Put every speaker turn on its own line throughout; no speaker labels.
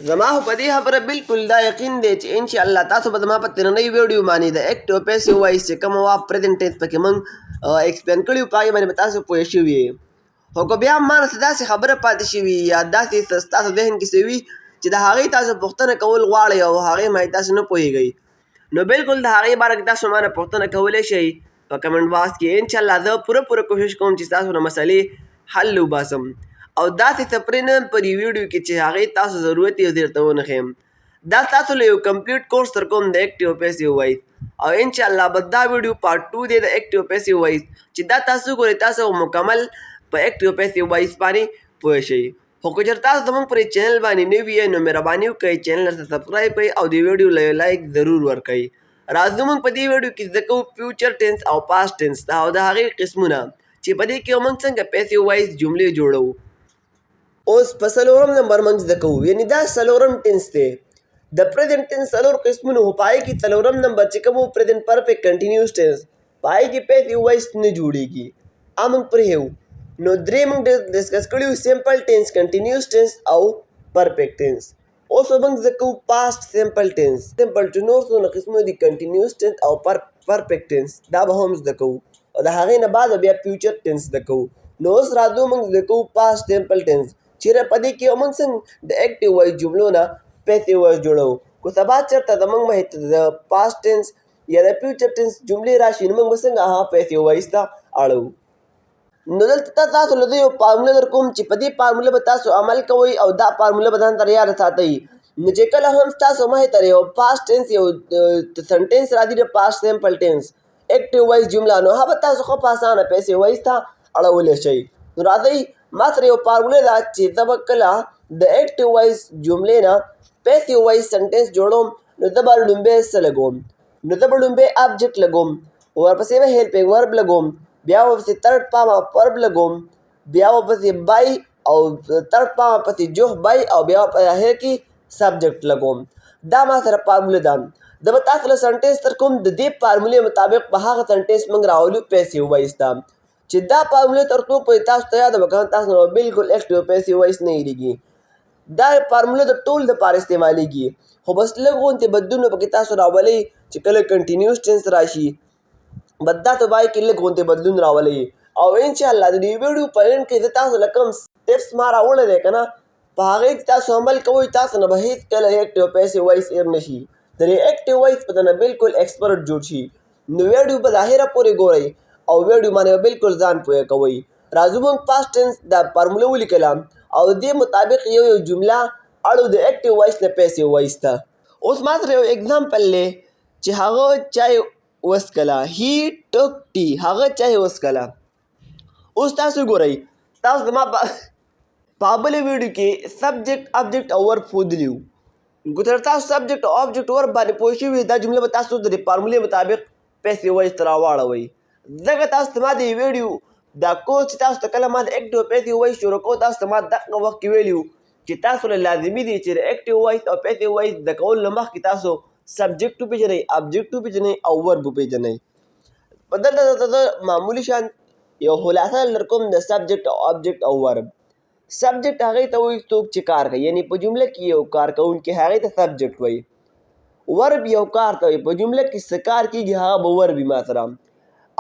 زما خو په دې خبره بالکل دا یقین دی چې انشاءالله تاسو به زما په تېرنۍ ویډیو باندې د اکټیو پیسیو وایس چې کومه وه پرزنټ ټینس پکې موږ ایکسپلین کړي وو په هغې باندې به تاسو پوه شوي یې. خو که بیا هم ما نه څه داسې خبره پاتې شوي یا داسې څه ستاسو ذهن کې څه وي چې د هغې تاسو پوښتنه کول غواړئ او هغې باندې تاسو نه پوهېږئ، نو بالکل د هغې باره کې تاسو ما نه پوښتنه کولی شئ په کمنټ باکس کې. انشاءالله زه پوره کوشش کوم چې تاسو نه مسلې حل وباسم او داسې څه پرې نه پر دې ویډیو کې چې هغې تاسو ضرورت یې درته ونه ښیم. دا تاسو له یو کمپلیټ کورس در کوم د اکټیو پیسیو وایس او انشاءالله بس دا ویډیو پارټ 2 دی د اکټیو پیسیو وایس چې دا تاسو ګورئ تاسو مکمل په اکټیو پیسیو وایس باندې پوه شئ. خو که چېرته تاسو زموږ پر چینل باندې نوي یې نو مهرباني وکړئ چینل ته سبسکرایب کړئ او دې ویډیو له لایک ضرور ورکړئ. راځو موږ په دې ویډیو کې زده کوو فیوچر ټینس او پاسټ ټینس او د هغې قسمونه چې په دې کې موږ څنګه پیسیو وایس جملې جوړوو. اوس په څلورم نمبر موږ زده کوو، یعنې دا څلورم ټینس دی. د پرزنټ ټینس څلور قسمونه خو په هغې کې څلورم نمبر چې کوم و پرزنټ پرفیکټ کنټینیوس ټینس په هغې کې پیسیو وایس نه جوړېږي، موږ پرېښیو. نو درې موږ ډسکس کړي وو سیمپل ټینس، کنټینیوس ټینس او پرفیکټ ټینس. اوس به موږ زده کوو پاسټ سیمپل ټینس. سیمپل ټو نور څونه قسمونه دي کنټینیوس ټینس او پرفیکټ ټینس دا به هم زده کوو او د هغې نه بعد بیا فیوچر ټینس زده کوو. نو اوس راځو موږ زده کوو پاسټ سیمپل ټینس چیرې په دې کې موږ څنګه د اکټیو وایس جملو نه پیسیو وایس جوړوو. که سبا چېرته زموږ مخې ته د پاسټ ټینس یا د فیوچر ټینس جملې راشي نو موږ به څنګه هغه پیسیو وایس ته اړوو. نو دلته تاسو له زه یو فارموله در کوم چې په دې فارموله به تاسو عمل کوئ او دا فارموله به ځان ته یاده ساتئ. نو چې کله هم ستاسو مخې ته یو پاسټ ټینس یو سنټینس راځي د پاسټ سیمپل ټینس اکټیو وایس جمله نو هغه به تاسو ښه په اسانه پیسیو وایس ته اړولی شئ. نو راځئ ما سره یو فارموله ده چې زه به کله د اکټیو وایس جملې نه پیسیو وایس سنټینس جوړوم نو زه به لومبی څه لګوم؟ نو زه به لومبی ابجکټ لګوم، ورپسې به هیلپینګ ورب لګوم، بیا ورپسې ترډ فارم اف ورب لګوم، بیا ورپسې بای او ترډ فارم پسې جوخ بای او بیا په اخر کې سبجکټ لګوم. دا ما سره فارموله ده. زه به تاسو له سنټینس در کوم د دې فارمولې مطابق په هغه سنټینس موږ راولو پیسیو وایس ته چې دا فارموله تر څو پورې تاسو ته یاده وکړه تاسو نه بالکل اکټیو پیسیو وایس نه هېرېږي. دا فارموله د ټول دپاره استعمالیږي خو بس لږ غوندې بدلونونه پکې تاسو راولئ چې کله کنټینیوس ټینس راشي بس دا په پای کې لږ غوندې بدلون راولئ. او انشاءالله د دې ویډیو په اینډ کې زه تاسو له کوم ټپس ما راوړی دی که نه په هغې چې تاسو عمل کوئ تاسو نه به هېڅکله اکټیو پیسیو وایس هېر نه شي، د دې اکټیو وایس په نه بالکل ایکسپرټ جوړ شي. نو ویډیو په ظاهره پورې ګورئ او ویډیو باندې به بالکل ځان پوهه کوئ. راځو موږ پاسټ ټینس دا فارموله ولیکله او دې مطابق یو جمله اړو د اکټیو وایس نه پیسیو وایس ته. اوس ما سره یو اګزامپل دی چې هغه چای وڅښله، هی ټوک ټي، هغه چای وڅښله. اوس تاسو ګورئ تاسو زما په بله ویډیو کې سبجیکټ ابجیکټ او ورب ښودلي وو. که چېرته تاسو سبجیکټ او ابجیکټ ورب باندې پوه شوي دا جمله به تاسو د دې فارمولې مطابق پیسیو وایس ته راواړوئ. ځکه تاسو ته ما د ویډیو دا کورس چې تاسو ته کله ما د اکټیو پیسیو وایس شروع کوو تاسو ته ما دغه وخت کې ویلي وو چې تاسو له لازمي دي چې د اکټیو وایس او پیسیو وایس زده کولو نه مخکې تاسو سبجیکټ وپېژنئ، ابجیکټ وپېژنئ او ورب وپېژنئ. په دلته درته زه معمولي شان یو خلاصه در کوم د سبجیکټ او ابجیکټ او ورب. سبجیکټ هغې ته وایي څوک چې کار کوي، یعنې په جمله کې یو کار کوونکی هغې ته سبجیکټ وایي. ورب یو کار کوي په جمله کې څه کار کېږي هغه به ورب وي ما سره،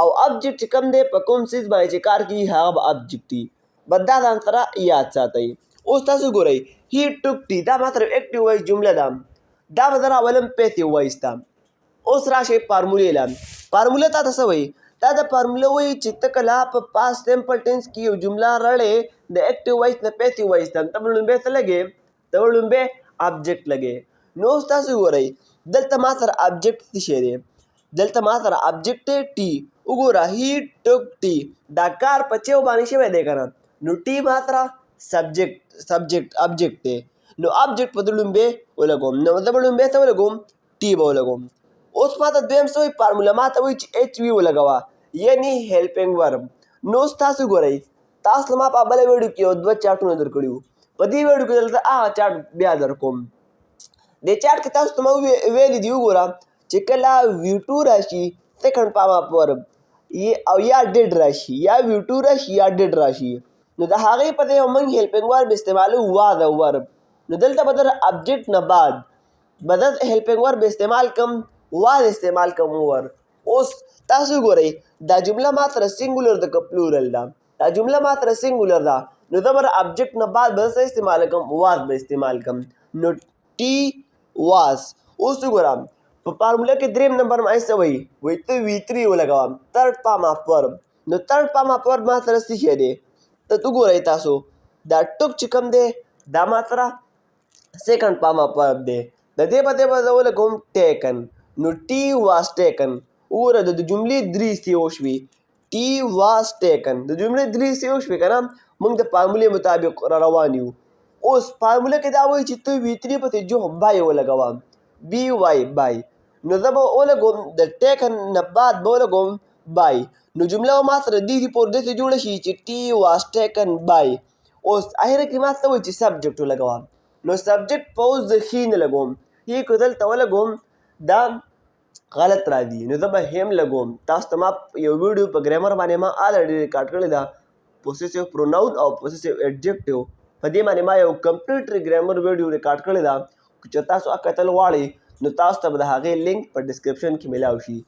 او ابجیکټ چې کوم دی په کوم څیز باندې چې کار کېږي هغه به ابجیکټ وي. بس دا ځان سره یاد ساتئ. اوس تاسو ګورئ هی ټوک ټي دا ما سره اکټیو وایس جمله ده، دا به زه راولم پیسیو وایس ته. اوس راشئ فارمولې له. فارموله تا ته څه وایي؟ دا د فارموله وایي چې ته کله په پاسټ سیمپل ټینس کې یو جمله رړې د اکټیو وایس نه پیسیو وایس ته ته به لومبی څه لګې؟ ته به لومبی ابجیکټ لګې. نو اوس تاسو ګورئ دلته ما سره ابجیکټ څه شی دی؟ دلته ما سره ابجیکټ دی ټي. وګوره هی ټوک ټي دا کار په چیو باندې شوی دی که نه، نو ټي ما سره سبجیکټ ابجیکټ دی. نو ابجیکټ به زه لومبی ولګوم، نو زه به لومبی څه ولګوم؟ ټي به ولګوم. اوس ما ته دویم څه وایي؟ فارموله ما ته وایي چې ایچ وي ولګوه، یعنې هیلپینګ ورب. نو اوس تاسو ګورئ تاسو ما په بله ویډیو کې یو دوه چارټونه در کړي وو، په دې ویډیو کې دلته هغه چارټ بیا در کوم. دې چارټ کې تاسو ته ما ویلي دي وګوره چې کله ویو ټو راشي سیکنډ فارم اف ورب او یا ډیډ راشي یا ویو ټو راشي یا ډیډ راشي نو د هغې په ځای موږ هیلپینګ ورب استعمالوو واز او ورب. نو دلته به د ابجیکټ نه بعد به د هیلپینګ ورب استعمال کم واز استعمال کم ور. اوس تاسو ګورئ دا جمله ما سره سینګولر ده که پلورل ده؟ دا جمله ما سره سینګولر ده نو زه به د ابجیکټ نه بعد به څه استعمال کم؟ واز به استعمال کم. نو ټي واز. اوس وګوره په فارموله کې دریم نمبر ما څه وایي؟ وایي ته وی3 ولګوه تھرډ فارم اف ورب. نو تھرډ فارم اف ورب ما سره څه شی دی؟ ته وګورئ تاسو دا ټوک چې کوم دی دا ما سره سیکنډ فارم اف ورب دی. د دې په دې به زه ولګوم ټیکن. نو ټي واز ټیکن. وګوره د جملې درې سی وشوې. ټي واز ټیکن د جملې درې سی وشوې که نه موږ د فارمولې مطابق را روان یو. اوس فارموله کې دا وایي چې ته وی3 پسې جو بای ولګوه بی وای بای. نو زه به ولګوم د ټیکن نه بعد به ولګوم بای. نو جمله ما سره دې پورې داسې جوړه شي چې ټي واز ټیکن بای. اوس اخره کې ما څه وایي چې سبجیکټ ولګوه. نو سبجیکټ په اوس زه ښي نه لګوم ښي که دلته ولګوم دا غلط راځي نو زه به هم لګوم. تاسو ته ما یو ویډیو په ګرامر باندې ما الریډي ریکارډ کړې ده پوسیسیو پروناون او پوسیسیو ایډجکټیو په دې باندې ما یو کمپلیټ ګرامر ویډیو ریکارډ کړې ده چې تاسو کتل غواړئ نو تاسو ته به د هغې لینک په ډسکرپشن کې میلاو شي.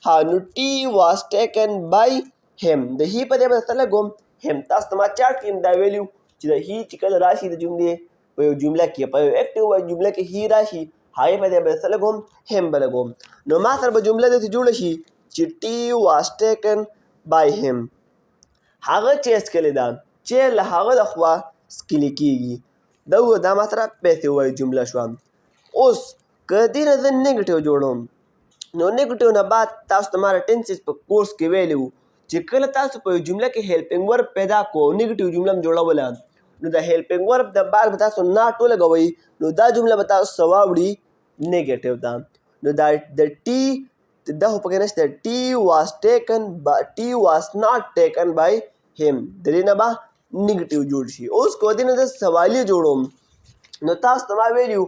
ها نو ټي واز ټیکن بای هم د هی په دې باندې څه لګوم هم. تاسو ته ما چاټ کې دا ویلیو چې د هی چې کله راشي د جملې په یو جمله کې په یو اکټیو جمله کې هی راشي هغې په دې باندې څه لګوم هم به لګوم. نو ما سره به جمله داسې جوړه شي چې ټي واز ټیکن بای هم. هغه چې اسکلې ده چې له هغه د خوا سکلې کېږي دا ما سره پیسې وایي جمله شوه. اوس که دې نه زه نیګټیو جوړوم نو نیګټیو نه بعد تاسو ته ما ټینسز په کورس کې ویلي وو چې کله تاسو په یو جمله کې هیلپینګ ورب پیدا کړو نیګټیو جمله هم جوړوله نو د هیلپینګ ورب د بعد به تاسو ناټ ولګوئ نو دا جمله به تاسو څه واوړي نیګټیو ته. نو دا د ټي دا خو پکې نشته ټي واز ناټ ټیکن بای هم د دې نه به نیګټیو جوړ شي. اوس که دې نه زه سوالیه جوړوم نو تاسو ته ما ویلي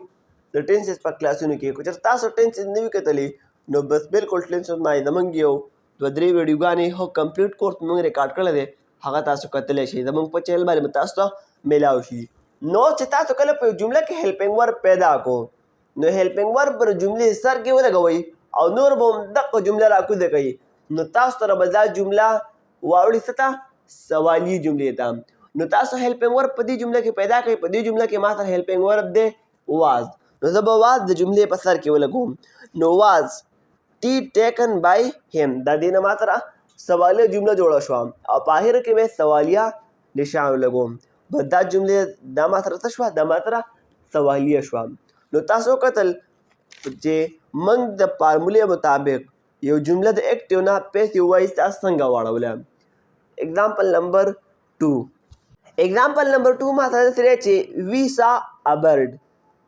د ټینسز په کلاسونو کې که چېرته تاسو ټینسز نه وي کتلي نو بس بالکل ټینسز ما زموږ یو 2-3 ویډیوګانې هو کمپلیټ کورس موږ ریکارډ کړی دی هغه تاسو کتلی شئ زموږ په چینل باندې به تاسو ته میلاو شي. نو چې تاسو کله په یو جمله کې هیلپینګ ورب پیدا کړو نو هیلپینګ ورب پر جملې سر کې ولګوئ او نور به هم دغه جمله راکوزه کوي نو تاسو سره به دا جمله واوړي څه ته سوالیه جملې ته. نو تاسو هیلپینګ ورب په دې جمله کې پیدا کړئ په دې جمله کې ما سره هیلپینګ ورب دی واز نو زه به واز د جملې په سر کې ولګوم. نو واز ټي ټیکن بای هم دا دې نه ما سره سوالیه جمله جوړه شوه او په آخر کې به سوالیه نشان ولګوم بس دا جملې دا ما سره څه شوه دا ما سره سوالیه شوه. نو تاسو کتل چې موږ د فارمولې مطابق یو جمله د اکټیو نه پیسیو وایس تاسو څنګه واړوله. اگزامپل نمبر 2 ما سره داسې دی چې وي سا ا برډ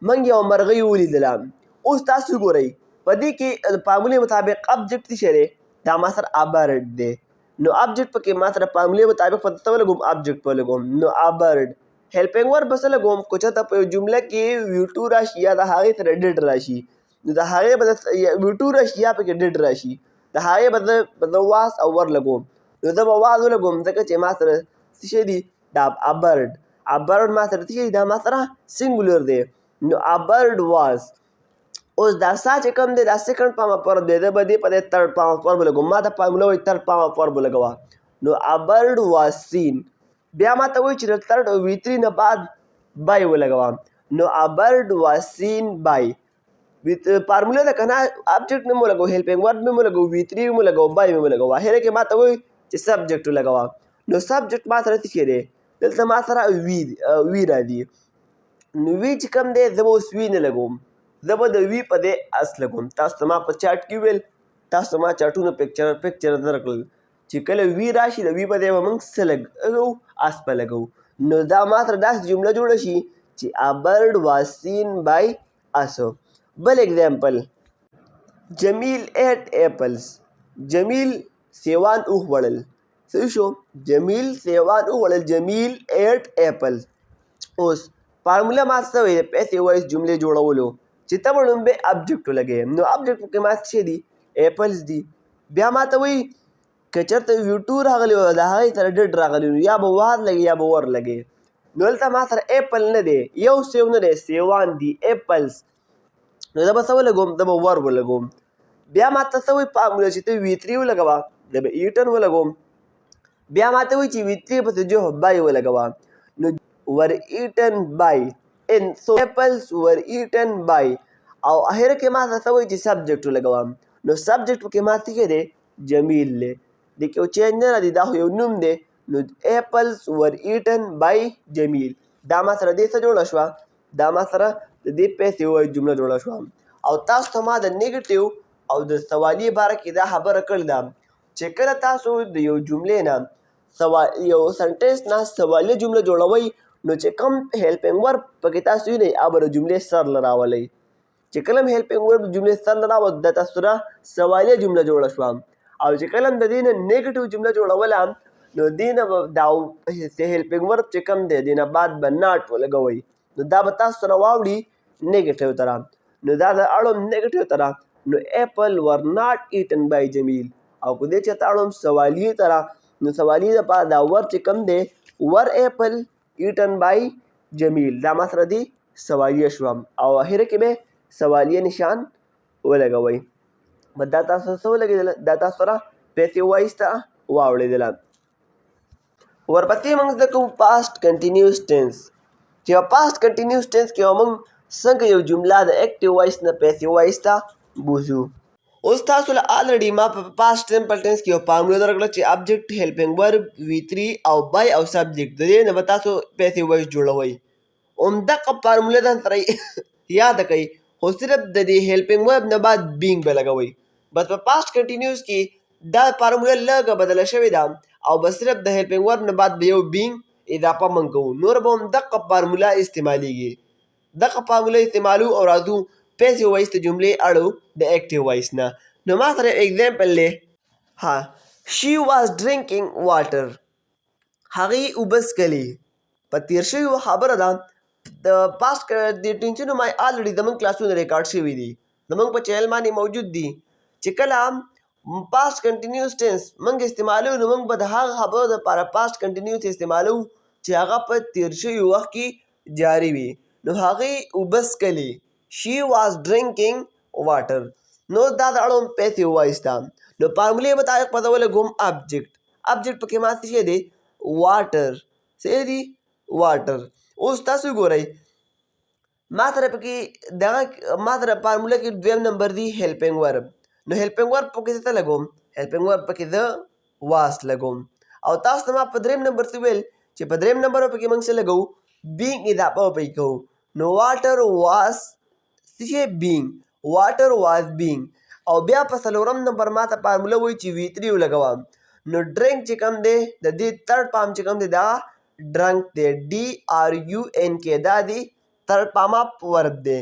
موږ یو مرغۍ ولیدله. اوس تاسو ګورئ په دې کې د فارمولې مطابق ابجکټ څه شی دی دا ما سره ا برډ دی. نو ابجکټ پکې ما سره فارمولې مطابق په څه ولګوم ابجکټ په ولګوم. نو ا برډ هیلپینګ ورب به څه لګوم که چېرته په یو جمله کې وی2 راشي یا د هغې سره ډډ راشي نو د هغې به وی2 راشي یا پکې ډډ راشي د هغې به زه واز او ور لګوم نو زه به واز ولګوم ځکه چې ما سره څه شی دي دا ا برډ ما سره څه شی دا ما سره سینګولر دی. نو ا برډ واز. اوس دا سا چې کوم دی دا سیکنډ فارم اف ورب دی زه به دې په دې تھرډ فارم اف ورب ولګوم ما ته فارموله وایي تھرډ فارم اف ورب ولګوه. نو ا برډ واز سین بیا ما ته وایي چې د تھرډ او وی3 نه بعد بای ولګوه. نو ا برډ واز سین بای فارموله ده که نه ابجکټ مې ولګوو هیلپینګ ورب مې ولګوو وی3 مې ولګوو بای مې ولګوو اخره کې ما ته وایي چې سبجکټ ولګوه. نو سبجکټ ما سره څه شی دی دلته ما سره وي راځي نو وي چې کوم دی زه به اوس وي نه لګوم زه به د وي په دې اس لګوم. تاسو ته ما په چاټ کې ویل تاسو ته ما چاټونه پکچر درکړل چې کله وي راشي د وي په دې به موږ څه لګوو اس په لګوو. نو دا ما سره داسې جمله جوړه شي چې ا برډ واز سین بای اس. بل اگزامپل جمیل ایٹ ایپلز جمیل سیوان وخوړل څه شو جمیل سیوان وخوړل جمیل ایٹ ایپلز. اوس فارموله ما څه وایي د پیسې وایس جملې جوړولو چې ته به لومبې ابجکټ ولګې نو ابجکټ کې ما څه دي ایپلز دي. بیا ما ته وایي که چېرته وی2 راغلی و د هغې سره ډډ راغلی نو یا به واز لګې یا به ور لګې. نو دلته ما سره اپل نه دی یو سیو نه دی سیوان دي اپلز نو دا به څه ولګوم دا به ور ولګوم بیا ما ته څه وایي فارموله چې ته وي3 ولګوه دا به ایټن ولګوم بیا ما ته وایي چې وي3 پسې جو بای ولګوه نو ور ایټن بای ان سو اپلز ور ایټن بای او اخر کې ما ته څه وایي چې سبجیکټ ولګوم نو سبجیکټ کې ما څه دی جمیل دی د کې یو چینج نه راځي دا خو یو نوم دی نو اپلز ور ایټن بای جمیل دا ما سره دې څه جوړه شوه دا ما سره د دې پیسې وایي جمله جوړه شوه او تاسو ته ما د نیګیټیو او د سوالي باره کې دا خبره کړې ده چې کله تاسو د یو جملې نه یو سنټنس نه سوالیه جمله جوړوئ نو چې کوم هیلپینګ ورب پکې تاسو وینئ هغه به د جملې سر له راولئ چې کله هم هیلپینګ ورب د جملې سر له راوت د تاسو سره سوالیه جمله جوړه شوه او چې کله هم د دې نه نیګیټیو جمله جوړوله نو دې نه به دا هیلپینګ ورب چې کوم دی دې نه بعد به ناټ ولګوئ نو دا به تاسو سره واوړي نیګیټیو طرح نو دا د اړوم نیګیټیو طرح نو اپل ور ناٹ ایټن بای جمیل او که دې چېرته اړوم سوالیې طرح نو سوالیې دپاره دا ور چې کوم دی ور اپل ایټن بای جمیل دا ما سره دی سوالیه شوه او اخره کې به سوالیه نشان ولګوئ بس دا تاسو څه ولګېدله دا تاسو سره پیسې وایسته واوړېدله ورپسې موږ زده کوو پاسټ کنټینیوس ټینس چې په پاسټ کنټینیوس ټینس کې موږ څنګه یو جمله د اکټیو وایس نه پیسې وایس ته بوځو اوس تاسو له الریډي ما په پاسټ سمپل ټینس کې یو فارموله درکړه چې ابجیکټ هیلپینګ ورب وي3 او بای او سبجیکټ د دې نه به تاسو پیسې وایس جوړوئ همدغه فارموله ځان سره یاده کړئ خو صرف د دې هیلپینګ ورب نه بعد بینګ به لګوئ بس په پاسټ کنټینیوس کې دا فارموله لږه بدله شوې ده او بس صرف د هیلپینګ ورب نه بعد به یو بینګ اضافه موږ کوو نور به هم دغه فارموله استعمالیږي دغه فارموله استعمالو او راځو پیسې وایس ته جملې اړو د اکټیو وایس نه نو ما سره اگزامپل دی ها شي واز ډرینکینګ واټر هغې اوبه څښلې په تېر شوي خبره ده د پاسټ د ټینسونو ما الریډي زموږ کلاسونه ریکارډ شوي دي زموږ په چینل باندې موجود دي چې کله پاسټ کنټینیوس ټینس موږ استعمالو نو موږ به د هغه خبرو دپاره پاسټ کنټینیوس استعمالو چې هغه په تېر شوي وخت کې جاري وي نو هغې اوبه څښلې شي واز ډرینکینګ واټر نو دا د اړوند پیسې وایسته نو فارمولې مطابق پته ولګوم ابجیکټ پکې ما څه شی دی واټر څه دی واټر اوس تاسو ګورئ ما سره پکې دغه ما سره فارموله کې دویم نمبر دی هیلپینګ ورب نو هیلپینګ ورب پکې څه لګوم هیلپینګ ورب پکې زه واس لګوم او تاسو ته ما په دریم نمبر څه ویل چې په دریم نمبر پکې موږ څه لګوو بینګ اضافه پکې کوو نو واټر واس څه شی بینګ واټر واز بینګ او بیا په څلورم نمبر ما ته فارموله وایي چې وي3 ولګوه نو ډرنک چې کوم دی د دې تھرډ فارم چې کوم دی دا ډرنک دی DRUNK دا دی تھرډ فارم اف ورب دی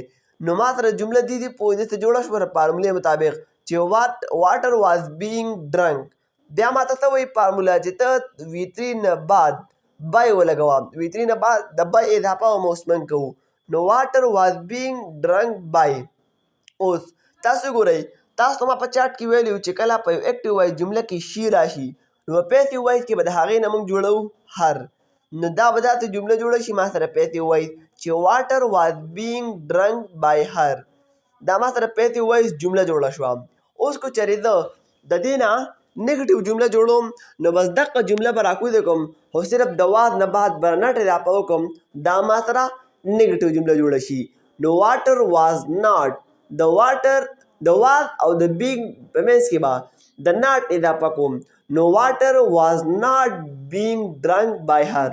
نو ما سره جمله دې پوهېدې ته جوړه شوه فارمولې مطابق چې واټر واز بینګ ډرنک بیا ما ته څه وایي فارموله چې ته وي3 نه بعد بای ولګوه وي3 نه بعد د بای اضافه هم اوس موږ کوو نو واټر واز بینګ ډرنک بای اوس تاسو ګورئ تاسو ته ما په چاټ کې ویلي چې کله په یو اکټیو وایس جمله کې شي راشي نو په پیسیو وایس کې به د هغې نه موږ جوړو هر نو دا به داسې جمله جوړه شي ما سره پیسیو وایس چې واټر واز بینګ ډرنک بای هر دا ما سره پیسیو وایس جمله جوړه شوه اوس کو چېرې زه د دې نه نیګیټیو جمله جوړوم نو بس دغه جمله به راکوزه کوم خو صرف د واز نه بعد به نټ اضافه وکړم دا ما سره نیګیټیو جمله جوړه شي نو واټر واز ناټ د واټر د واز او د بینګ په منځ کې به د ناټ اضافه کوم نو واټر واز ناٹ بینګ ډرنک بای هر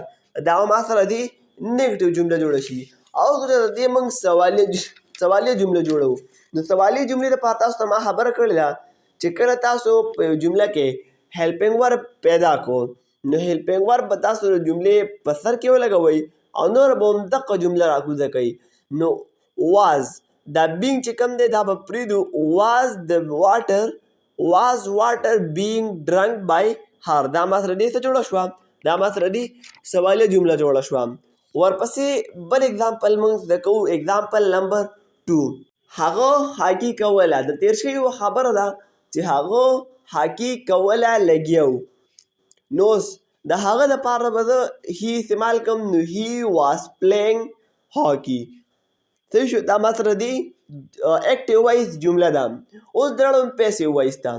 دا ما سره دی نیګیټیو جمله جوړه شي او د دې موږ سوالیه جمله جوړو نو سوالیه جملې دپاره تاسو ته ما خبره کړې ده چې کله تاسو په یو جمله کې هیلپینګ ورب پیدا کو نو هیلپینګ ورب به تاسو د جملې په سر کې ولګوئ او نور به هم دغه جمله راکوزه کوئ نو واز دا بینګ چې کوم دی دا به پرېږدو واز د واټر بینګ ډرنک بای هر دا ما سره دې څه جوړه شوه دا ما سره دې سوالیه جمله جوړه شوه ورپسې بل اگزامپل موږ زده کوو اگزامپل نمبر 2 هغه هاکي کوله د تېر شوي خبره ده چې هغه هاکي کوله لګیا و نو د هغه دپاره به زه هي استعمال کوم نو هي واز پلینګ هاکي. صحیح شو. دا ما سره دی اکټیو وایس جمله ده. اوس دراړم پیسیو وایس ته.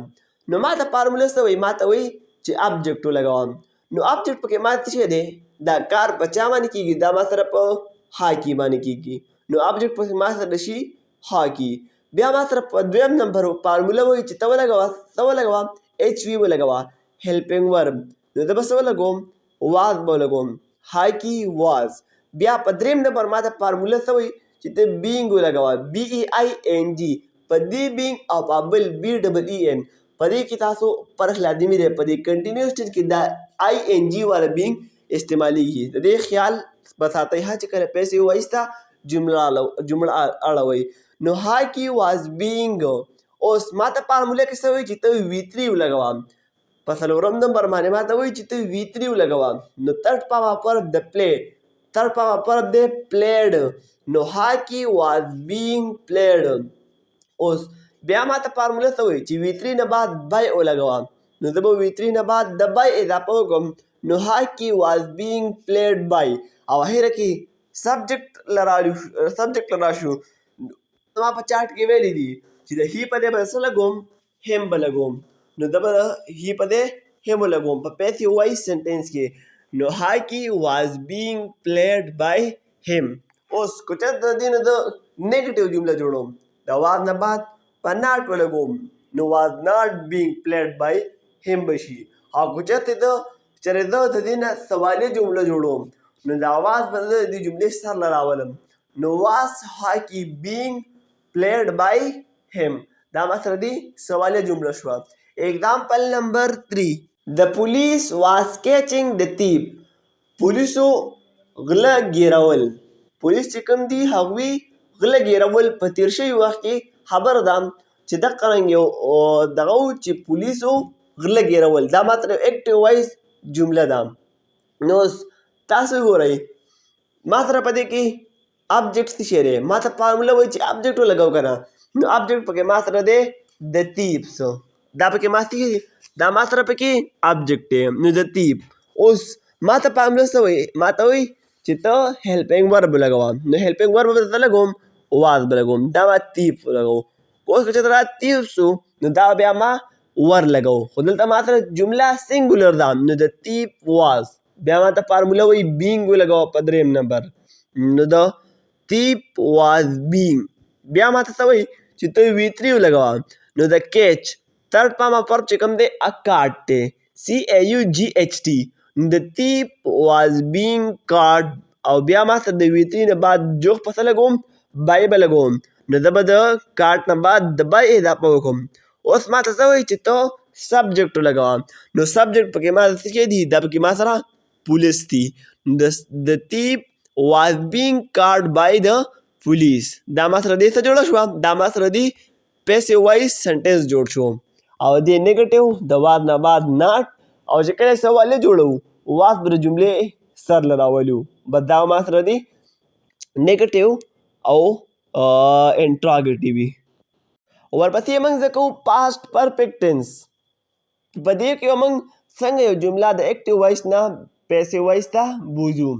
نو ما ته فارموله څه وایي؟ ما ته وایي چې ابجکټ ولګوم. نو ابجکټ پکې ما څه شی دی؟ دا کار په چا باندې کېږي؟ دا ما سره په هاکي باندې کېږي. نو ابجکټ پکې ما سره شي هاکي. بیا ما سره په دویم نمبر فارموله وایي چې ته ولګوه څه ولګوه؟ ایچ وي ولګوه، هیلپینګ ورب. نو زه به څه ولګوم؟ واز به ولګوم، هاکي واز. بیا په دریم نمبر ما ته فارموله څه وایي چې ته بینګ ولګوه، بي ای آی این جي. په دې بینګ او په بل بي ډبل ای این په دې کې تاسو فرق لازمي دی. په دې کنټینیوس ټینس کې دا آی این جي والا بینګ استعمالیږي. د دې خیال به ساتئ چې کله پیسې وایس ته جمله اړوئ. نو هاکي واز بینګ. اوس ما ته فارموله کې څه وایي چې ته وي3 ولګوه. په څلورم نمبر باندې ما ته وایي چې ته وي3 ولګوه. نو تھرډ پاور فرب د پلی، تھرډ پاور فرب د پلیډ. نو هاکي واز بینګ پلیډ. اوس بیا ما ته فارموله څه وایي چې وي3 نه بعد بای ولګوه. نو زه به وي3 نه بعد د بای اضافه وکړم. نو هاکي واز بینګ پلیډ بای. او اخره کې سبجیکټ لراشو. ما په چارټ کې ویلي دي چې د هی په دې به څه لګوم؟ هم به لګوم. نو دا به هی په دې هم لګوم په پیسې وایس سنټینس کې. نو هاکي واز بینګ پلیډ بای هم. اوس که چېرته د دې نه د نیګیټیو جمله جوړوم، د واز نه بعد په ناټ ولګوم. نو واز ناټ بینګ پلیډ بای هم به شي. او که چېرته زه د دې نه سوالیه جمله جوړوم، نو د اواز به زه د دې جملې سر له راولم. نو واز هاکي بینګ played by him. دا ما سره دی سوالیه جمله شوه. example number 3. The police was catching the thief. پولیسو غله ګیرول. پولیس چې کوم دي هغوی غله ګیرول. په تیر شوي وخت کې خبره ده چې دغه رنګ یو دغه و چې پولیسو غله ګیرول. دا ما سره اکټیو وایس جمله ده. نو تاسو ګورئ ما سره په دې کې ابجیکټ څه شی دی؟ ما ته فارموله وایي چې ابجیکټ ولګوو که نه. نو ابجیکټ پکې ما سره دی د تیپس. دا پکې ما څه دی؟ دا ما سره پکې ابجیکټ دی. نو د تیپ. اوس ما ته فارموله څه وایي؟ ما ته وایي چې ته هیلپینګ ورب ولګوه. نو هیلپینګ ورب به څه لګوم؟ واز به لګوم. دا ما تیپ ولګوو. اوس که چېرته دا تیپ سو نو دا بیا ما ور لګوو. خو دلته ما سره جمله سینګولر ده. نو د تیپ واز. بیا ما ته فارموله وایي بینګ ولګوه په دریم نمبر. نو د thief was being. بیا ما ته څه وایي چې ته وي3 ولګوه. نو د کیچ تھرډ فارم اف ورب چې کوم دی اکاټ دی، CAUGHT. نو د thief was being caught. او بیا ما سره د وي3 نه بعد جوخ په څه لګوم؟ بای به لګوم. نو زه به د کاټ نه بعد د بای اضافه وکړم. اوس ما ته څه وایي چې ته سبجیکټ ولګوه. نو سبجیکټ پکې ما څه شی دي؟ دا پکې ما سره پولیس دي. د thief was being caught by the police. دا ما سره دې څه جوړه شوه؟ دا ما سره دې پیسې وایس سنټینس جوړ شو. او دې نیګیټیو د واز نه بعد ناټ. او چې کله سوالیه جوړوو واز به د جملې سر له راولو. بس دا ما سره دې نیګیټیو او انټراګیټیو وي. ورپسې موږ زده کوو پاسټ پرفیکټ ټینس. په دې کې موږ څنګه یو جمله د اکټیو وایس نه پیسې وایس ته بوځو.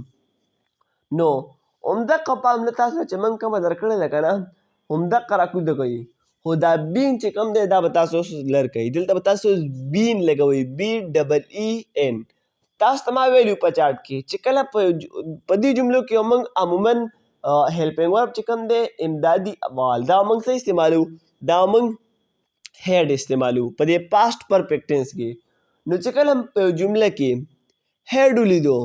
نو همدغه فارموله تاسو چې موږ کومه درکړې ده که نه همدغه راکوزه کوي. خو دا بین چې کوم دی دا به تاسو اوس لر کوي. دلته به تاسو بین لګوئ، BEEN. تاسو ته ما ویلي په چارټ کې چې کله په دې جملو کې موږ عموما هیلپینګ ورب چې کوم دی امدادي افعال دا موږ څه استعمالو؟ دا موږ هیډ استعمالو په دې پاسټ پرفیکټ ټینس کې. نو چې کله په جمله کې هیډ ولیدو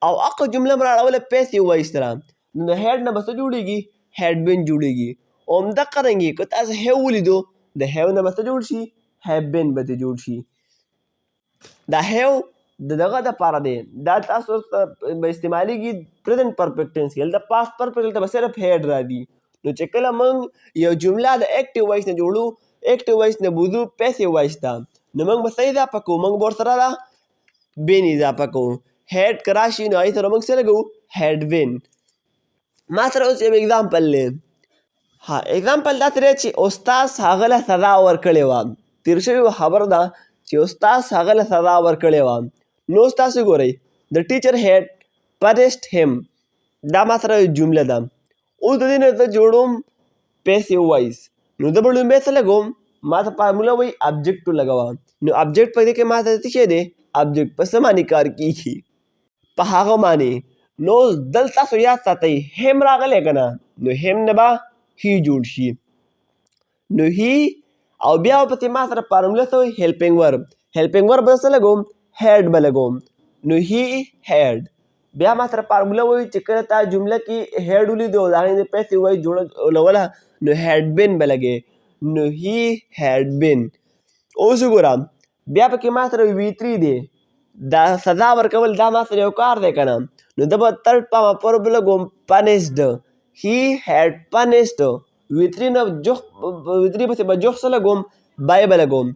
او هغه جمله مو راړوله پیسې وایس سره، نو د هیډ نه به څه جوړېږي؟ هیډبین جوړېږي. او همدغه رنګې که تاسو هیو ولیدو د هیو نه به څه جوړ شي؟ هیبین به جوړ شي. دا هیو د دغه دپاره دی. دا تاسو به استعمالیږي پرزنټ پرفیکټ ټینس کې. هلته پاسټ پرفیکټ دلته به صرف هیډ راځي. نو چې کله موږ یو جمله د اکټیو وایس نه جوړو، اکټیو وایس نه بوځو پیسې وایس ته، نو موږ به څه اضافه کوو؟ موږ به ورسره بین اضافه کوو. هیډ که راشي نو هغې سره موږ څه لګوو؟ هیډوین. ما سره اوس یو اګزامپل دی. ها اګزامپل داسې دی چې استاد هغه له سزا ورکړې وه. تېر شوې خبره ده چې استاد هغه له سزا ورکړې وه. نو اوس تاسو ګورئ د ټیچر هیډ پنشډ هیم دا ما سره جمله ده. اوس د دې نه زه جوړوم پیسیو وایس. نو زه به لومړی څه لګوم ما ته فارموله وایي ابجکټ ولګوه. نو ابجکټ په دې کې ما ته څه شی دی ابجکټ په څه معنی کار کیږي په هغه معنی. نو دلته تاسو یاد ساتئ هم راغلی که نه نو هم نه به هی جوړ شي. نو هی او بیا ورپسې ما سره فارموله څه وایي هیلپینګ ورب. هیلپینګ ورب به څه لګوم هیډ به لګوم. نو هی هیډ بیا ما سره فارموله وایي چې کله تا جمله کې هیډ ولیدو د هغې نه پیسې وایي جوړوله نو هیډ بین به لګې. نو هی هیډ بین. اوس وګوره بیا پکې ما سره وی3 دی دا سزا ورکول دا ما سره یو کار دی که نه نو زه به ترډ پاما ورب لګوم پنشډ. هی هیډ پنشډ وی3 نه وی3 پسې به جوخ څه لګوم بای به لګوم.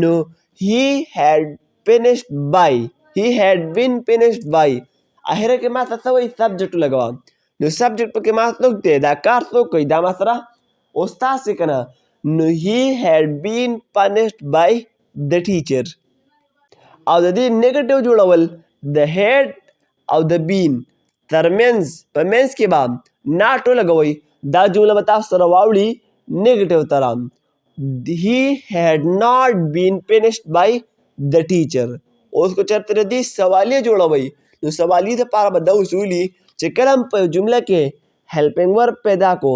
نو هی هیډ فینشډ بای هی هیډ بین فینشډ بای. اخره کې ما ته څه وایي سبجیکټ ولګوه. نو سبجیکټ پکې ما څوک دی دا کار څوک کوي دا ما سره استاد دی که نه. نو هی هیډ بین پنشډ بای د ټیچر. او د دې نیګیټیو جوړول د هیډ او د بین ترمنځ په منځ کې به ناټ ولګوئ. دا جمله به تاسو سره واوړي نیګیټیو طرح. هی هیډ ناٹ بین فینشډ بای د ټیچر. اوس که چېرته د دې سوالیه جوړوئ نو سوالیې دپاره به دا اصول وي چې کله هم په جمله کې هیلپینګ ورب پیدا کو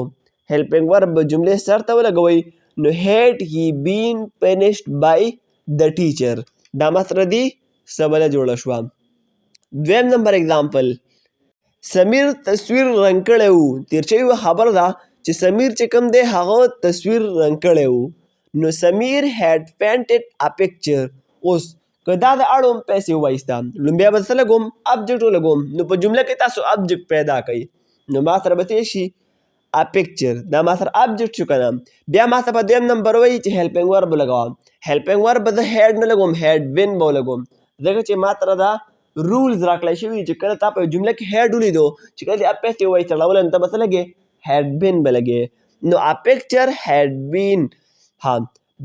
هیلپینګ ورب به جملې سر ته ولګوئ نو هیډ هی بین فینشډ بای د ټیچر. دا ما سره دې سوالیه جوړه شوه. دویم نمبر اگزامپل سمیر تصویر رنګ کړی و. تیر شوې خبره ده چې سمیر چې کوم دی هغه تصویر رنګ کړی و. نو سمیر هیډ پینټډ ا پکچر. اوس که دا د اړوم پیسې وایسته لومبیا به څه لګوم ابجکټ ولګوم. نو په جمله کې تاسو ابجکټ پیدا کوئ. نو ما سره به څه شي ا پکچر دا ما سره ابجکټ شو که نه. بیا ما ته په دویم نمبر وایي چې هیلپینګ ورب ولګوه. هیلپینګ ورب به زه هیډ نه لګوم هیډ بین به ولګوم ځکه چې ما سره دا رولز راکړی شوي چې کله تا په جمله کې هیډ ولیدو چې کله دې پیسې وایي تړولی نو ته به څه لګې هیډ بین به لګې. نو ا پکچر هیډ بین. ها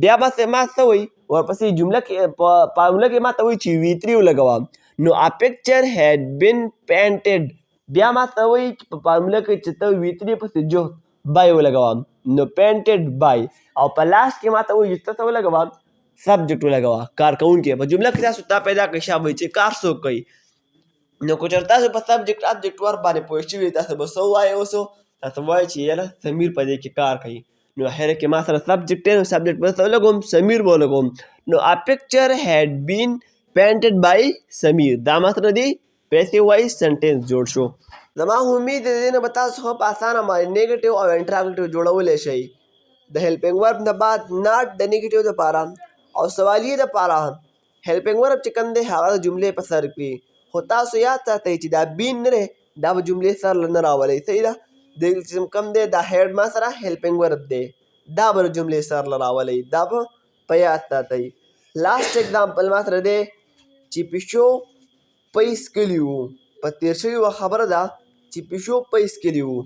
بیا بس ما څه وایي ورپسې جمله کې په فارموله کې ما ته وایي چې وی3 ولګوه. نو ا پکچر هیډ بین پینټډ. بیا ما ته وایي چې په فارموله کې چې ته وی3 پسې جوخت بای ولګوه نو پینټډ بای. او په لاست کې ما ته وایي چې ته څه ولګوه سبجیکټ ولګوه کارکوونکی. په جمله کې تاسو تا پیدا کړئ شابه چې کار څوک کوي. نو که چېرته تاسو په سبجیکټ ابجیکټ ورب باندې پوه شوي تاسو به څه ووایئ اوسو تاسو وایئ چې یاره سمیر په دې کې کار کوي. نو اخر کې ما سره سبجیکټ دی نو سبجیکټ به څه ولګوم سمیر به ولګوم. نو ا پکچر هیډ بین پینټډ بای سمیر. دا ما سره دی پیسې وایز سنټینس جوړ شو. زما امید دی دې نه به تاسو ښه په اسانه باندې نیګیټیو او انټراګیټیو جوړولی شئ. د هیلپینګ ورب نه بعد ناټ د نیګیټیو دپاره او سوالیې دپاره هیلپینګ ورب چې کوم دی هغه د جملې په سر کړي. خو تاسو یاد ساتئ چې دا بین نه دی دا به جملې سر له نه راولئ. صحیح ده دلته چې کوم دی دا هیډ ما سره هیلپینګ ورب دی دا به جملې سر له راولئ. دا به په یاد ساتئ. لاست اگزامپل ما سره دی چې پیشو پیس کلي وو. په تیر شوي وخت خبره ده چې پیشو پیس کلي وو.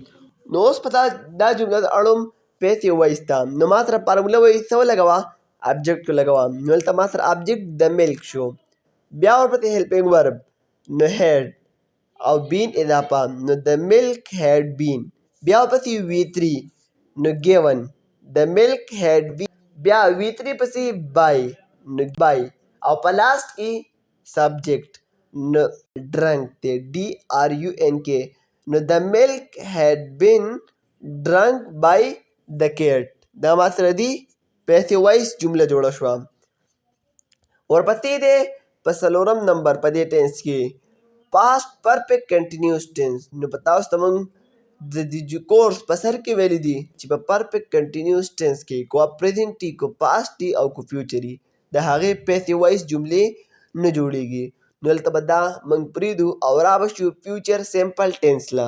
نو اوس په دا جمله د اړوم پیسې وایسته نو ما سره فارموله وایي څه ولګوه ابجکټ ولګوه. نو دلته ما سره ابجکټ د ملک شو. بیا ورپسې هیلپینګ ورب نو هیډ او بین اضافه نو د ملک هیډ بین. بیا ورپسې وی3 نو ګیون د ملک هیډ بین. بیا وی3 پسې بای نو بای. او په لاست کې سبجیکټ نو ډرنک دی DRUNK. نو د ملک هیډ بین ډرنک بای د کیټ. دا ما سره دی پیسې وایس جمله جوړه شوه. ورپسې دی په څلورم نمبر په دې ټینس کې پاسټ پرفیکټ کنټینیوس ټینس. نو په تاسو ته موږ د دې کورس په سر کې ویلي دي چې په پرفیکټ کنټینیوس ټینس کې کو پریزنټ ټي کو پاسټ ټي او کو فیوچري د هغې پیسې وایس جملې نه جوړیږي. نو دلته به دا موږ پرېږدو او را به شو فیوچر سیمپل ټینس له.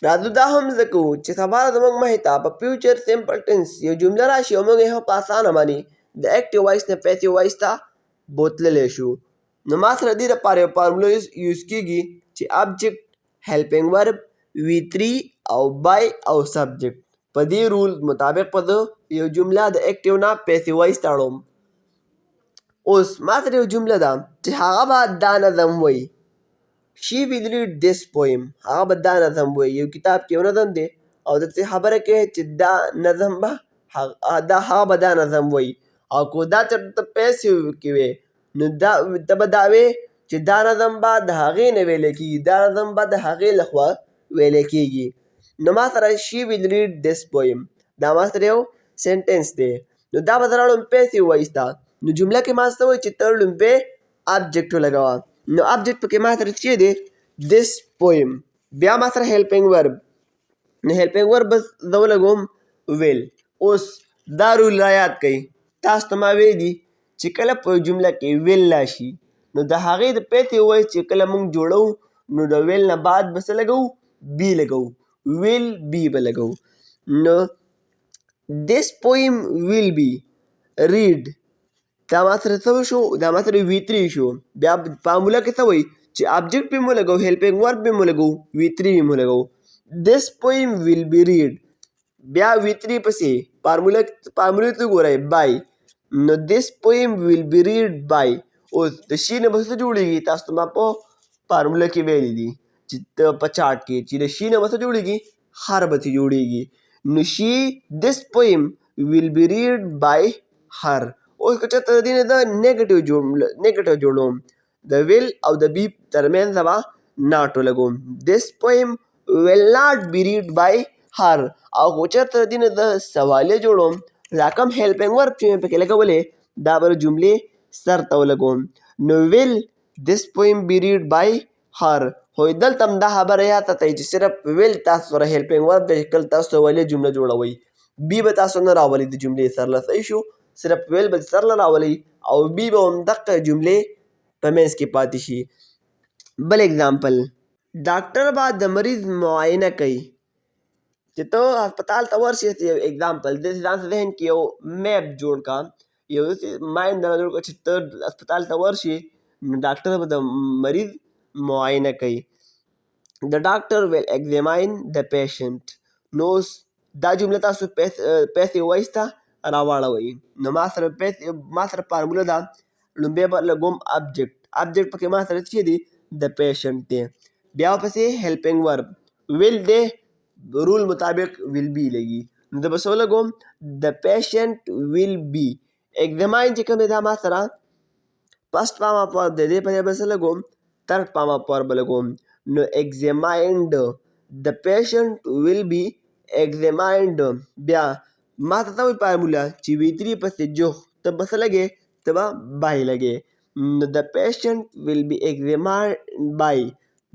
راځو دا هم زده کوو چې سبا زموږ مخې ته په فیوچر سیمپل ټینس یو جمله راشي او موږ یې په اسانه باندې د ایکټیو وایس نه پیسې وایس ته بوتللی شو. نو ما سره دې دپاره یو فارموله یوز کېږي چې ابجکټ هیلپینګ ورب وی3 او بای او سبجیکټ. په دې رول مطابق به زه یو جمله د ایکټیو نه پیسې وایس ته اړوم. اوس ما سره یو جمله ده چې هغه به دا نظم وایي She will read this poem. هغه به دا نظم وایي. یو کتاب کې یو نظم دی او درته خبره کوي چې دا نظم به هغه به دا نظم وایي او که دا چېرته پیسې کې وې نو ته به دا وې چې دا نظم به د هغې نه ویلی کېږي دا نظم به د هغې لخوا ویلی کېږي نو ما سره she will read this poem دا ما سره یو سینټنس دی نو دا به زه راوړم پیسې ووایسته نو جمله کې ما څه وایي چې ته لومبې آبجیکټ ولګوه نو آبجیکټ پکې ما سره څه دی this poem بیا ما سره هیلپینګ ورب نو هیلپینګ ورب به زه ولګوم ویل اوس دا رول را یاد کړئ تاسو ته ما ویلي دي چې کله په جمله کې ویل راشي نو د هغې د پیسې ووایي چې کله موږ جوړو نو د ویل نه بعد به څه لګوو بي لګوو ویل بي به لګوو نو this poem will be read دا ما سره څه وشو دا ما سره V3 شو بیا فارموله کې څه وایي چې آبجیکټ به مو لګوو هیلپینګ ورب به مو لګوو V3 به مو لګوو this poem will be read بیا V3 پسې فارمولې ته ګورئ بای نو this poem will be read by اوس د شي نه به څه جوړېږي تاسو ته ما په فارموله کې ویلي دي چې په چارټ کې چې د شي نه به څه جوړېږي هر به ترې جوړېږي نو شي this poem will be read by her اوس که چېرته د دې نه د نیګیټیو جوړوم د ویل او د بي ترمنځ به ناټ ولګوم this poem will not be read by her او که چېرته د دې نه د سوالیه جوړوم دا کوم هیلپینګ ورب چې مې پکې لګولې دا به د جملې سر ته ولګوم نو will this poem be read by her خو دلته هم دا خبره یاد ساتئ چې صرف will تاسو سره هیلپینګ ورب دی کله تاسو سوالیه جمله جوړوئ بي به تاسو نه راولئ د جملې سرله صحیح شو صرف ویل به سرله راولئ او بي به همدغه جملې په منځ کې پاتې شي بل اگزامپل ډاکټر به د مریض معاینه کوي چې ته هسپتال ته ورشې یو اگزامپل داسې ځان سره ذهن کې یو میپ جوړ کړه یو داسې مایند درنه جوړ کړه چې ته هسپتال ته ورشې نو ډاکټر به د مریض معاینه کوي The doctor will examine the patient نو اوس دا جمله تاسو پیسې وایسته راواړوئ نو ما سره فارموله ده لومبی به لګوم آبجیکټ پکې ما سره څه دی د پیشنټ دی بیا ورپسې هیلپینګ ورب ویل دی رول مطابق ویل بي لګي نو زه به څه ولګوم د پیشنټ ویل بي ایگزاماین چې کوم دی دا ما سره فسټ پام اپ ورب دی دې په ځای به څه لګوم تھرډ پام اپ ورب لګوم نو ایگزاماینډ د پیشنټ ویل بي ایگزاماینډ بیا ما ته څه وایي فارموله چې V3 پسې جو ته به څه لګې ته به بای لګې نو د پیشنټ ویل بي ایگزاماینډ بای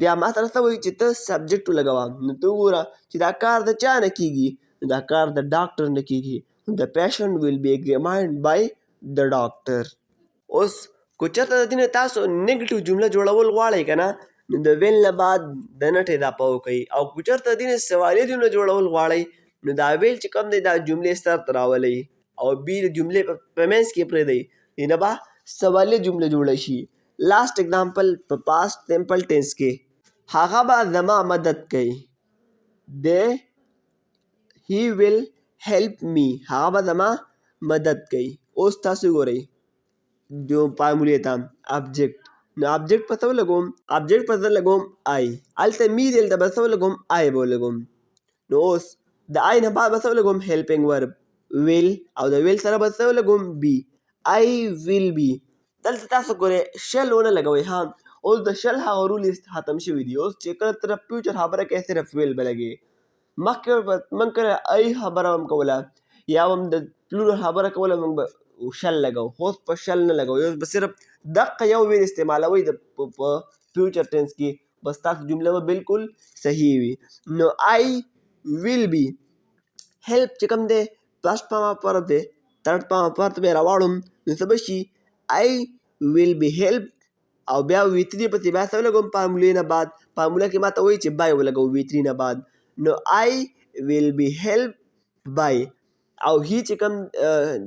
بیا ما سره څه وایي چې ته سبجیکټ ولګوه نو ته وګوره چې دا کار د چا نه کېږي نو دا کار د ډاکټر نه کېږي د پیشنټ ویل بي ایگزاماینډ بای د ډاکټر اوس که چېرته د دې نه تاسو نیګیټیو جمله جوړول غواړئ که نه نو د ویل نه بعد د نټ اضافه وکړئ او که چېرته د دې نه سوالیه جمله جوړول غواړئ نو دا ویل چې کوم دی دا جملې سر ته راولئ او بي د جملې په منځ کې پرېږدئ دې نه به سوالیه جمله جوړه شي لاست اگزامپل په پاسټ سمپل ټینس کې هغه به زما مدد کوي he will help me هغه به زما مدد کوي اوس تاسو ګورئ جو فارمولې ته آبجیکټ نو آبجیکټ په څه ولګوم آبجیکټ په ځای لګوم آی هلته می دی هلته به څه ولګوم آی به ولګوم نو اوس د آی نه بعد به څه ولګوم هیلپینګ ورب ویل او د ویل سره به څه ولګوم بي آی ویل بي دلته تاسو ګورئ شل ونه لګوئ ها اوس د شل هغه رول ختم شوي دي اوس چې کله ته فیوچر خبره کوې صرف ویل به لګې مخکې موږ کله ای خبره هم کوله یا هم د پلونو خبره کوله موږ به شل لګو اوس په شل نه لګو اوس به صرف دقه یو ویل استعمالوئ په فیوچر ټینس کې بس تاسو جمله به بالکل صحیح وي نو آی ویل بي هیلپ چې کوم دی فسټ پام اپ ورب دی تھرډ پام اپ ورب بیا راواړم نو څه به شي آی ویل بي هیلپ او بیا V3 پسې بیا څه ولګوم فارمولې نه بعد فارموله کې ما ته وایي چې بای ولګو V3 نه بعد نو آی ویل بي هیلپ بای او هی چې کوم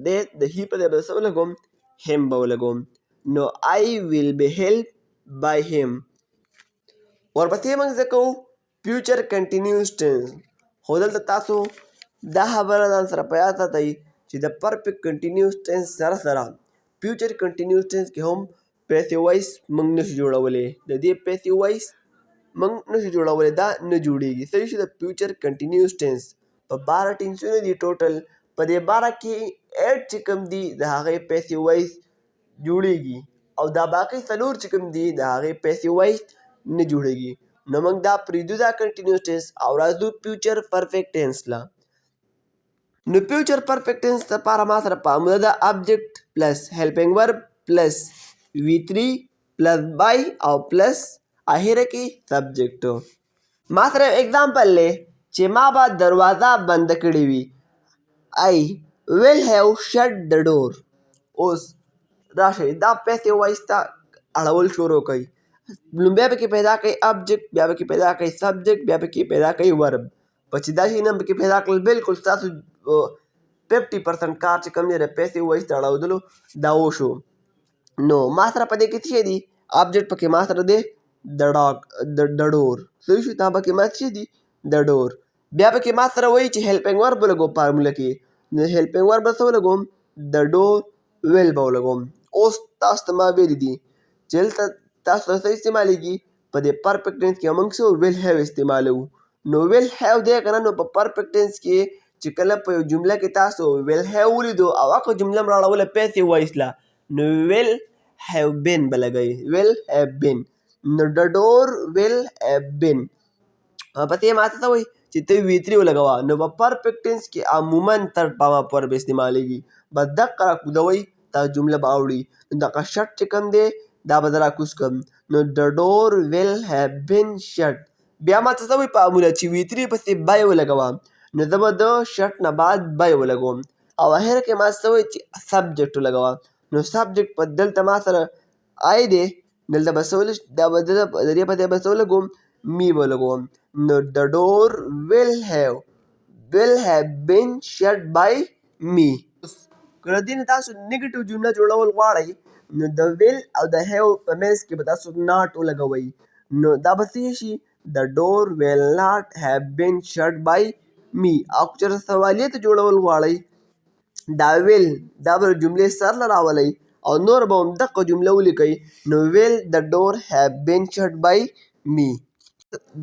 دی د هی په ځای به څه ولګوم هم به ولګوم نو آی ویل بي هیلپ بای هم ورپسې موږ زده کوو فیوچر کنټینیوس ټینس خو دلته تاسو دا خبره ځان سره په یاد ساتئ چې د پرفیکټ کنټینیوس ټینس سره future continuous tense کې هم پیسې وایس موږ نشو جوړولی د دې پیسې وایس موږ نشو جوړولی دا نه جوړیږي صحیح شو د فیوچر کنټینیوس ټینس په 12 ټینسونه دي ټوټل په دې 12 کې 8 چې کوم دي د هغې پیسې وایس جوړیږي او دا باقي 4 چې کوم دي د هغې پیسې وایس نه جوړیږي نو موږ دا پرېږدو دا کنټینیوس ټینس او راځو فیوچر پرفیکټ ټینس له نو فیوچر پرفیکټ ټینس لپاره ما سره فارموله ده آبجیکټ پلس هیلپینګ ورب پلس V3 پلس بای او پلس اخره کې سبجیکټ ما سره اگزامپل دی چې ما به دروازه بند کړې وي I will have shut the door اوس راشئ دا پیسې وایس ته اړول شروع کوي لومبیا پکې پیدا کوي آبجیکټ بیا پکې پیدا کوي سبجیکټ بیا پکې پیدا کوي ورب په چې دا شیونه پکې پیدا کړل بلکل ستاسو 50% کار چې کوم دی د پیسې وایس ته اړودلو دا وشو نو ما سره په دې کې څه دي آبجیکټ پکې ما سره دی د ډور صحیح شو دا پکې ما څه دي د ډور بیا پکې ما سره وایي چې هیلپینګ ورب ولګوم فارموله کې نو هیلپینګ ورب به څه ولګوم د ډور ویل به ولګوم اوس تاسو ته ما ویلي دي چې دلته تاسو ته څه استعمالیږي په دې پرفیکټ ټینس کې موږ څه ویل هیو استعمالوو نو ویل هیو دی که نه نو په پرفیکټ ټینس کې چې کله په یو جمله کې تاسو ویل هیو ولیدو او هغه جمله م راړوله پیسې وایس له نو ویل هیو بین به لګوئ ویل هیو بین نو د ډور ویل هیو بین پته یې ماته ته وایي چې ته V3 ولګوه نو په پرفیکټ ټینس کې عموما ترډ پامه پر به استعمالیږي بس دقه راکودوئ دا جمله به اوړي نو دغه شټ چې کوم دی دا به زه راکوز کړم نو د ډور ویل هیو بین شټ بیا ماته څه وایي په اموله چې V3 پسې بای ولګوه نو زه به د شټ نه بعد بای ولګوم او اخر کې ما څه وایي چې سبجیکټ ولګوه نو سبجیکټ په دلته ما سره آی دی دلته به څه د دې په دې به څه ولګوم می به ولګوم نو د ډور ویل هیو بین شټ بای می که د دې نه تاسو نیګیټیو جمله جوړول غواړئ نو د ویل او د هیو په منځ کې به تاسو ناټ ولګوئ نو دا به څه شي د ډور ویل ناټ هیو بین شټ بای می او که چېرته سوالیه ته جوړول غواړئ دا ویل دا به جملې سر له راولئ او نور به همدغه جمله ولیکئ نو ویل د ډور هیو بین شټ بای می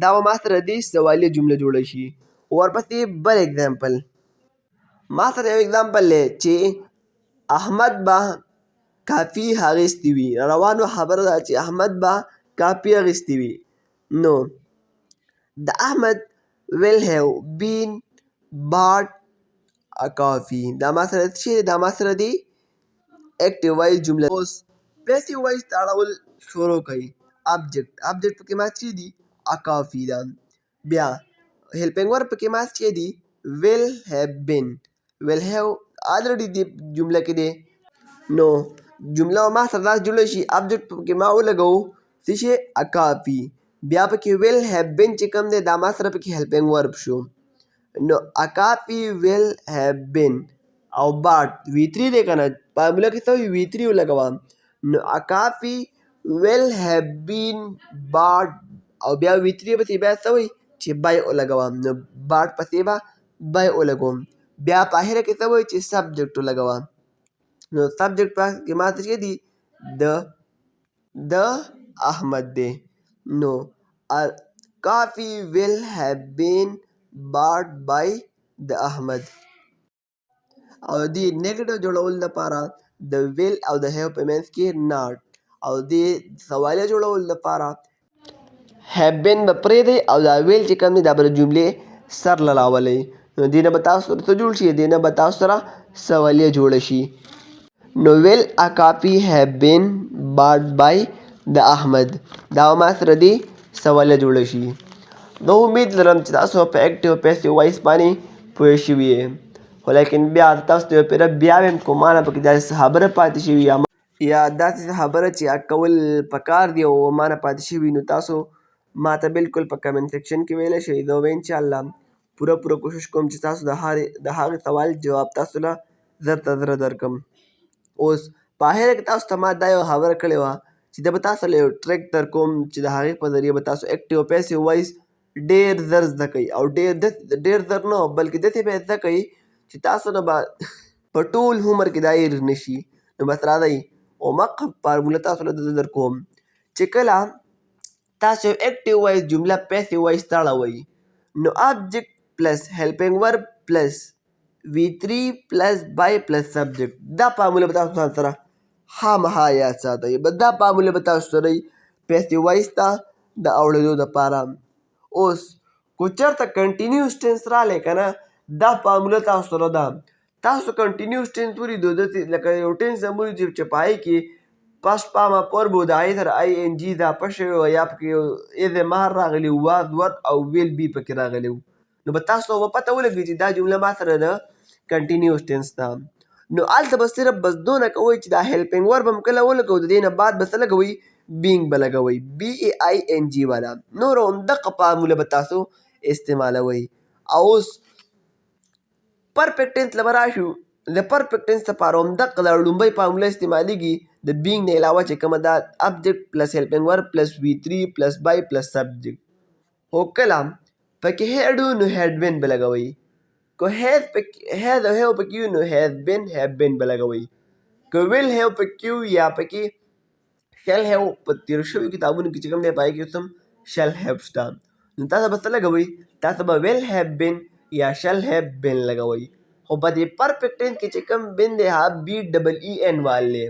دا به ما سره دې سوالیه جمله جوړه شي ورپسې بل اگزامپل ما سره یو اگزامپل دی چې احمد به کافي اخیستې وي روانو خبره ده چې احمد به کافي اخیستې وي نو د احمد ویل هیو بین باټ ا کافي دا ما سره څه دا ما سره دی ایکټیو وایس جمله اوس پیسې وایس ته اړول شروع کوي آبجیکټ پکې ما څه دي ا کافي ده بیا هیلپینګ ورب پکې ما څه دي ویل هیو بین ویل هیو آلریډي دې جمله کې دی نو جمله ما سره داسې جوړه شي آبجیکټ پکې ما ولګوو څه شی ا کافي بیا پکې ویل هیو بین چې کوم دی دا ما سره پکې هیلپینګ ورب شو نو ا کافي ویل هیو بین او باټ V3 دی که نه فارموله کې څه وي V3 ولګوه نو ا کافي ویل هیو بین باټ او بیا V3 پسې بیا څه وایي چې بای ولګوه نو باټ پسې به بای ولګوم بیا په اخره کې څه وایي چې سبجیکټ ولګوه نو سبجیکټ کې ما څه دي د احمد دی نو کافي ویل هیو بین باټ بای د احمد او دې نیګیټیو جوړولو لپاره د ویل او د هیو په منځ کې ناټ او دې سوالیه جوړولو لپاره هیو بین به پرېږدئ او دا ویل چې کوم دی دا به د جملې سر له راولئ نو دې نه به تاسو سره څه جوړ شي دې نه به تاسو سره سوالیه جوړه شي نو ویل ا کافي هیو بین باټ بای د احمد دا ما سره دې سوالیه جوړه شي نو امید لرم چې تاسو په ایکټیو پیسې وایس باندې پوه شوي یې خو لیکن بیا تاسو ته یو پیره بیا ویم که ما نه پکې داسې خبره پاتې شوي یا داسې خبره چې کول پکار دی او ما نه پاتې شوي نو تاسو ما ته بالکل په کمنټ سیکشن کې ویلی شئ زه به انشاءالله پوره کوشش کوم چې تاسو د هغې سوال جواب تاسو له زر ته زره درکړم اوس په اخره کې تاسو ته ما دا یوه خبره کړې وه چې زه به تاسو له یو ټریک در کوم چې د هغې په ذریعه به تاسو ایکټیو پیسې وایس ډېر زر زده کوئ او ډېر زر نه بلکې داسې به یې زده کوئ چې تاسو نه به په ټول عمر کې دا هېر نه شي نو بس راځئ اومق فارموله تاسو له زه درکوم چې کله تاسو یو اکټیو وایز جمله پیسیو وایز ته اړوئ نو آبجیکټ پلس هیلپینګ ورب پلس V3 پلس بای پلس سبجیکټ دا فارموله به تاسو ځان سره خامخا یاد ساتئ دا فارموله به تاسو سره پیسیو وایز ته د اړېدو دپاره. اوس کو چېرته کنټینیوس ټینس رالی که نه دا فارموله تاسو سره ده تاسو کنټینیوس ټینس ولیدو داسې لکه یو ټینس هم ولیدو چې په هغې کې پس پامه پر و د هغې سره آی این جي اضافه شوې وه یا پکې یو ایز مهر راغلی و واز ور او ویل بي پکې راغلی و نو به تاسو ته به پته ولګي چې دا جمله ما سره ده کنټینیوس ټینس ده. نو هلته به صرف بس دونه کوئ چې دا هیلپینګ ورب هم کله ولګوو د دې نه بعد به څه لګوئ بینګ به لګوئ BAING والا نور همدغه فارموله به تاسو استعمالوئ. او اوس پرفیکټ ټینس له به راشو د پرفیکټ ټینس لپاره همدغه دا لومړۍ فارموله استعمالیږي د بینګ نه علاوه چې کومه ده ابجیکټ پلس هیلپینګ ورب پلس V3 پلس بای پلس سبجیکټ. خو کله پکې هیډ و نو هیډ بین به لګوئ که هیز او هیو پکې وي نو هیز بین هیو بین به لګوئ که ویل هیو پکې وي یا پکې شل هیو په تېرو شویو کتابونو کې چې کوم دی په هغې کې اوس شل هیو شته نو تاسو به څه لګوئ تاسو به ویل هیو بین یا شل هیو بین لګوئ. خو په دې پرفیکټ ټینس کې چې کوم بین دی هغه BEEN والا دی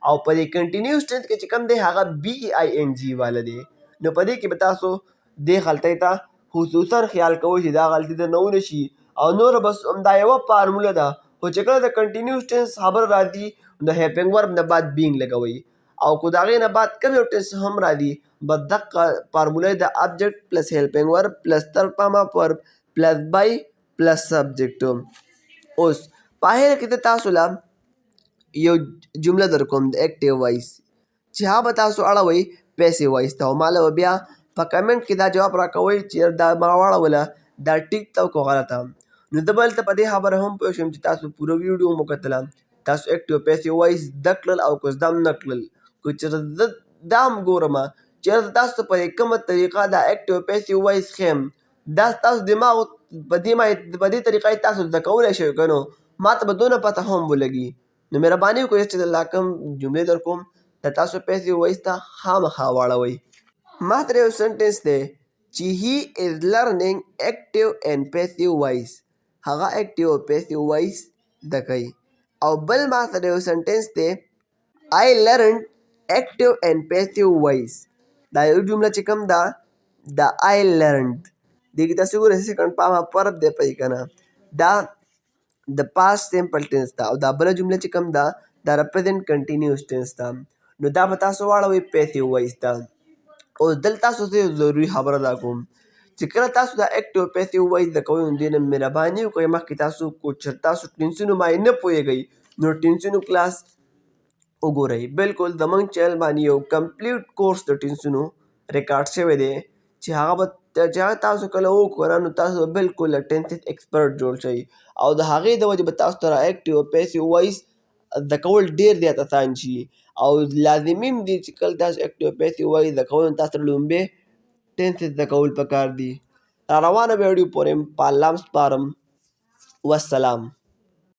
او په دې کنټینیوس ټینس کې چې کوم دی هغه BEING والا دی. نو په دې کې به تاسو دې غلطۍ ته خصوصا خیال کوئ چې دا غلطي درنه ونه شي او نور بس همدا یوه فارموله ده خو چې کله د کنټینیوس ټینس خبره راځي د هیلپینګ ورب نه بعد بینګ لګوئ او که د هغې نه بعد کوم یو ټینس هم راځي بس دغه فارموله د ابجیکټ پلس هیلپینګ ورب پلس ترډ فارم اف ورب پلس بای پلس سبجیکټ. اوس په اخر کې د تاسو له یو جمله در کوم د اکټیو وایز چې هغه به تاسو اړوئ پیسې وایز ته او ما له بیا په کمنټ کې دا جواب راکوئ چې دا ما واړوله دا ټیک ته او که غلطه. نو زه به هلته په دې خبره هم پوه شم چې تاسو پوره ویډیو مو کتله تاسو اکټیو پیسې وایز زده کړل او که زده هم نه کړل که چېرته زه دا هم ګورم چېرته تاسو په کومه طریقه دا اکټیو پیسې وایز ښیم دا ستاسو دماغ په دې طریقه یې تاسو زده کولی شئ که نو ما ته به دونه پته هم ولګي. نو مهرباني وکړئ چې لا کوم جملې در کوم د تاسو پیسې وایز ته خامخا واړوئ. ما سره یو سنټنس دی چې هی از لرنینګ اکټیو اینډ پیسیو وایز هغه اکټیو او پیسیو وایز زده کوي. او بل ما سره یو سنټنس دی I learned active and passive voice دا یو جمله چې کوم ده دا I learned دې کې تاسو ګورئ سیکنډ پامه پرب دی پکې که نه دا د پاست سمپل ټینس ده او دا بله جمله چې کوم ده دا رپرزینټ کنټینیوس ټینس ده نو دا به تاسو واړوئ پیسیو وایز ته. اوس دلته تاسو ته یو ضروري خبره دا کوم چې کله تاسو دا اکټیو پیسیو وایز زده کوئ نو دې نه مهرباني وکړئ مخکې تاسو کو چېرته تاسو ټینسونو باندې نه پوهېږئ نو ټینسونو کلاس وګورئ. بالکل زموږ چینل باندې یو کمپلیټ کورس د ټینسونو ریکارډ شوی دی چې هغه تاسو کله وګورئ نو تاسو به بالکل له ټینسز ایکسپرټ جوړ شئ او د هغې د وجې به تاسو سره اکټیو پیسیو وایز زده کول ډېر زیات اسان شي او لازمي هم دي چې کله تاسو اکټیو پیسیو وایز زده کوئ نو تاسو سره لومړی ټینسز زده کول پکار دي. را روانه ویډیو پورې په الله م سپارم. والسلام.